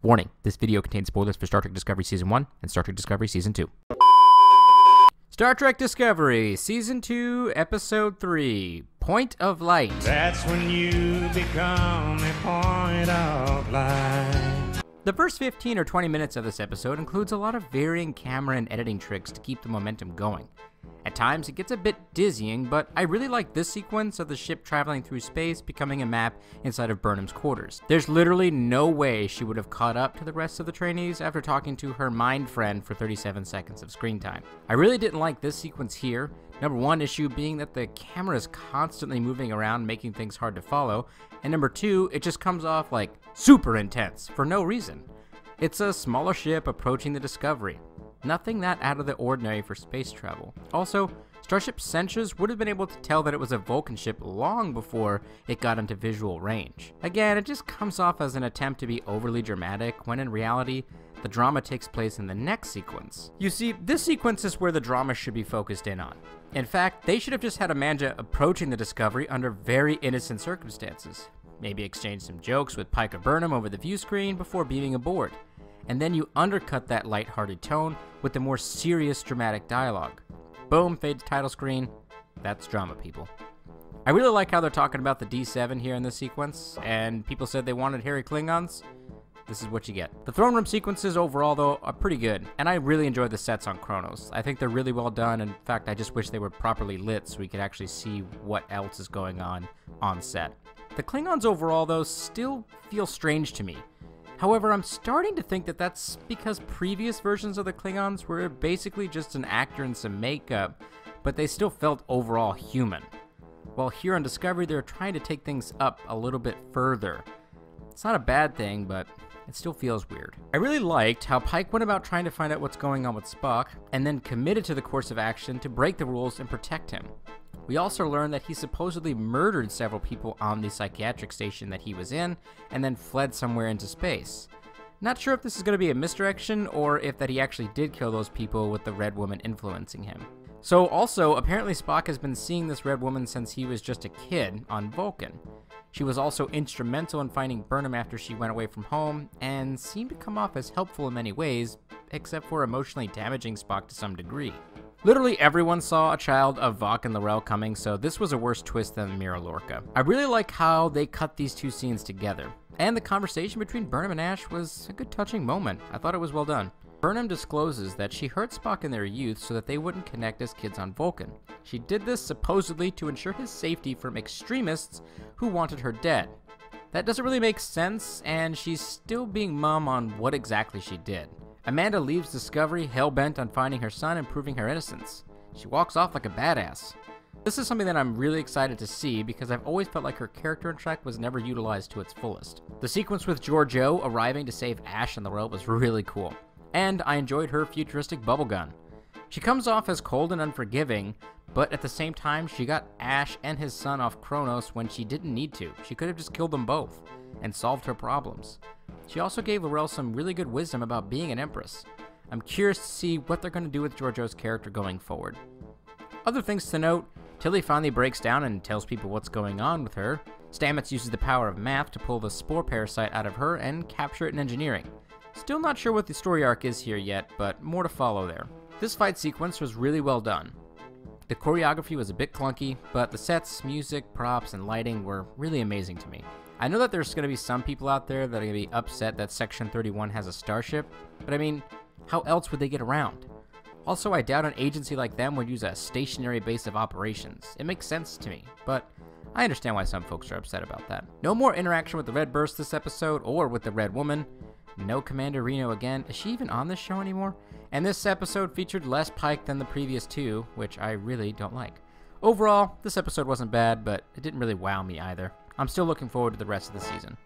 Warning, this video contains spoilers for Star Trek Discovery Season 1 and Star Trek Discovery Season 2. Star Trek Discovery Season 2, Episode 3, Point of Light. That's when you become a point of light. The first 15 or 20 minutes of this episode includes a lot of varying camera and editing tricks to keep the momentum going. At times, it gets a bit dizzying, but I really like this sequence of the ship traveling through space becoming a map inside of Burnham's quarters. There's literally no way she would have caught up to the rest of the trainees after talking to her mind friend for 37 seconds of screen time. I really didn't like this sequence here. Number one issue being that the camera is constantly moving around, making things hard to follow, and number two, it just comes off like super intense for no reason. It's a smaller ship approaching the Discovery. Nothing that out of the ordinary for space travel. Also, Starship sensors would have been able to tell that it was a Vulcan ship long before it got into visual range. Again, it just comes off as an attempt to be overly dramatic, when in reality, the drama takes place in the next sequence. You see, this sequence is where the drama should be focused in on. In fact, they should have just had Amanda approaching the Discovery under very innocent circumstances. Maybe exchange some jokes with Pike or Burnham over the view screen before beaming aboard. And then you undercut that lighthearted tone with the more serious dramatic dialogue. Boom, fade to title screen. That's drama, people. I really like how they're talking about the D7 here in this sequence, and people said they wanted hairy Klingons. This is what you get. The throne room sequences overall, though, are pretty good, and I really enjoy the sets on Kronos. I think they're really well done. In fact, I just wish they were properly lit so we could actually see what else is going on set. The Klingons overall, though, still feel strange to me. However, I'm starting to think that that's because previous versions of the Klingons were basically just an actor and some makeup, but they still felt overall human. While here on Discovery, they're trying to take things up a little bit further. It's not a bad thing, but it still feels weird. I really liked how Pike went about trying to find out what's going on with Spock, and then committed to the course of action to break the rules and protect him. We also learned that he supposedly murdered several people on the psychiatric station that he was in, and then fled somewhere into space. Not sure if this is going to be a misdirection, or if that he actually did kill those people with the Red Woman influencing him. So also, apparently Spock has been seeing this Red Woman since he was just a kid on Vulcan. She was also instrumental in finding Burnham after she went away from home, and seemed to come off as helpful in many ways, except for emotionally damaging Spock to some degree. Literally everyone saw a child of Vok and L'Rell coming, so this was a worse twist than Mira Lorca. I really like how they cut these two scenes together, and the conversation between Burnham and Ash was a good touching moment. I thought it was well done. Burnham discloses that she hurt Spock in their youth so that they wouldn't connect as kids on Vulcan. She did this supposedly to ensure his safety from extremists who wanted her dead. That doesn't really make sense, and she's still being mum on what exactly she did. Amanda leaves Discovery hell-bent on finding her son and proving her innocence. She walks off like a badass. This is something that I'm really excited to see because I've always felt like her character in Trek was never utilized to its fullest. The sequence with Georgiou arriving to save Ash and L'Rell was really cool, and I enjoyed her futuristic bubble gun. She comes off as cold and unforgiving, but at the same time she got Ash and his son off Kronos when she didn't need to. She could have just killed them both and solved her problems. She also gave L'Rell some really good wisdom about being an Empress. I'm curious to see what they're going to do with Georgiou's character going forward. Other things to note, Tilly finally breaks down and tells people what's going on with her. Stamets uses the power of math to pull the spore parasite out of her and capture it in engineering. Still not sure what the story arc is here yet, but more to follow there. This fight sequence was really well done. The choreography was a bit clunky, but the sets, music, props, and lighting were really amazing to me. I know that there's going to be some people out there that are going to be upset that Section 31 has a starship, but I mean, how else would they get around? Also, I doubt an agency like them would use a stationary base of operations. It makes sense to me, but I understand why some folks are upset about that. No more interaction with the Red Burst this episode, or with the Red Woman. No Commander Reno again. Is she even on this show anymore? And this episode featured less Pike than the previous two, which I really don't like. Overall, this episode wasn't bad, but it didn't really wow me either. I'm still looking forward to the rest of the season.